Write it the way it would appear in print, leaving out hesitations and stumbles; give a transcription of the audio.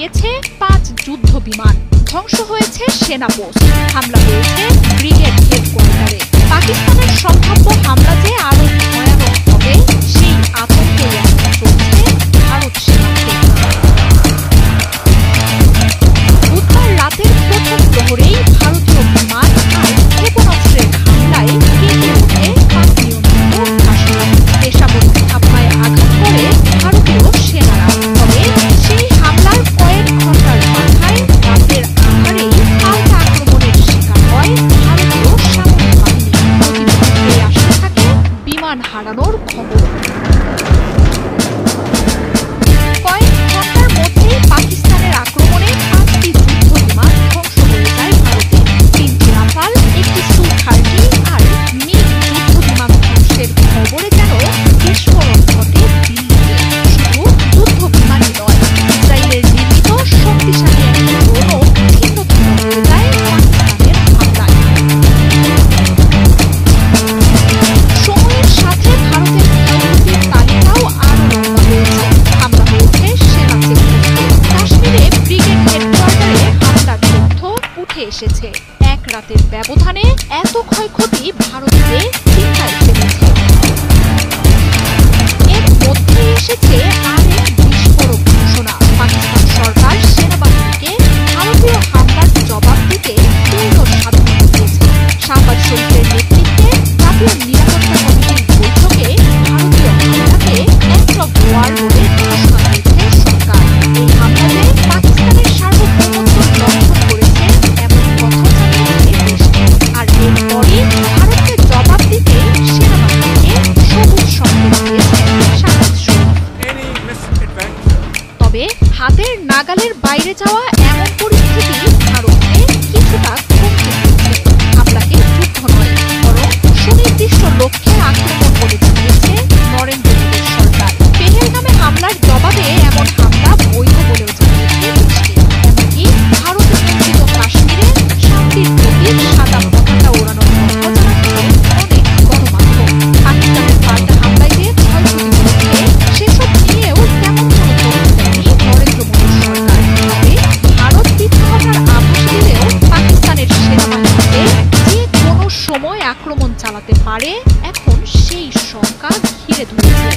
হারিয়েছে 5 যুদ্ধ বিমান, ধ্বংস হয়েছে সেনা পোস্ট, হামলা হয়েছে ব্রিগেড হেডকোয়ার্টারে। পাকিস্তানের সম্ভাব্য হামলা যে আরো ভয়াবহ হবে সেই আতঙ্কই এখন চলছে ভারত সীমান্তে। বুধবার রাতের প্রথম প্রহরেই ভারতীয় বিমান আর ক্ষেপণাস্ত্রের হামলায় কেঁপে ওঠে পাক নিয়ন্ত্রিত কাশ্মীর। পেশাবরী হামলায় আঘাত করে ভারতীয় সেনারা। তবে সেই হামলার কয়েক ঘন্টার মাথায় রাতের আঁধারেই পাল্টা আক্রমণের শিকার হয় ভারতীয় সামরিক বাহিনী। প্রতিদিন আসতে থাকে বিমান হারানোর খবর। কয়েক ঘন্টার মধ্যেই পাকিস্তানের আক্রমণে 5টি যুদ্ধ বিমান ধ্বংস হয়ে যায় ভারতে। 3টি রাফাল, একটি সু-30 আর মিগ যুদ্ধ বিমান ধ্বংসের খবরে যেন বিস্ফোরণ ঘটে দিল্লিতে। শুধু যুদ্ধ বিমানই নয়, ইসরায়েলের নির্মিত শক্তিশালী একটি ড্রোনও ছিন্ন ভিন্ন হয়ে যায় পাকিস্তানের হামলায়। সময়ের সাথে ভারতের ক্ষয়ক্ষতির তালিকাও আরও লম্বা হয়েছে। হামলা হয়েছে সেনা চেকপোস্টে। কাশ্মীরে ব্রিগেড হেডকোয়ার্টারে হামলার তথ্য উঠে এসেছে। এক রাতের ব্যবধানে এত ক্ষয়ক্ষতি ভারতকে চিন্তায় ফেলেছে। এর মধ্যে এসেছে আরেক বিস্ফোরক ঘোষণা। পাকিস্তান সরকার সেনাবাহিনীকে ভারতীয় হামলার জবাব দিতে পূর্ণ স্বাধীনতা দিয়েছে। শাহবাজ শরীফের নেতৃত্বে জাতীয় নিরাপত্তা কমিটির বৈঠকে ভারতীয় হামলাকে অ্যাক্ট অফ ওয়ার বলে ঘোষণা দিয়েছে সরকার। এই হামলাতে পাকিস্তানের সার্বভৌমত্ব লঙ্ঘন করেছে এমন কথা জানিয়েছে দেশটি। আর এরপরই ভারতকে জবাব দিতে সেনাবাহিনীকে সবুজ সংকেত দিয়েছে শাহবাজ শরীফ। তবে হাতের নাগালের বাইরে যাওয়া এমন পরিস্থিতি ভারতকে কিছুটা থমকে দিয়েছে। হামলাকে যুদ্ধ নয়, বরং সুনির্দিষ্ট লক্ষ্যে আক্রমণ বলে জানিয়েছে নরেন্দ্র মোদীর সরকার। পেহেলগামে হামলার জবাবে এমন হামলা বৈধ বলেও জানিয়েছে দেশটি। এমনকি ভারত নিয়ন্ত্রিত কাশ্মীরে শান্তির প্রতীক সাদা পতাকা ওড়ানোর কথা জানাচ্ছে অনেক গণমাধ্যম। পাকিস্তানের পাল্টা হামলায় যে ক্ষয়ক্ষতি হয়েছে সেসব নিয়েও তেমন কোনো তথ্য দেয়নি নরেন্দ্র মোদীর সরকার। তবে ভারত বিদ্রোহটার আভাস দিলেও পাকিস্তানের সেনাবাহিনীতে যে কোনো সময় আক্রমণ চালাতে পারে এখন সেই শঙ্কা ঘিরে ধরেছে।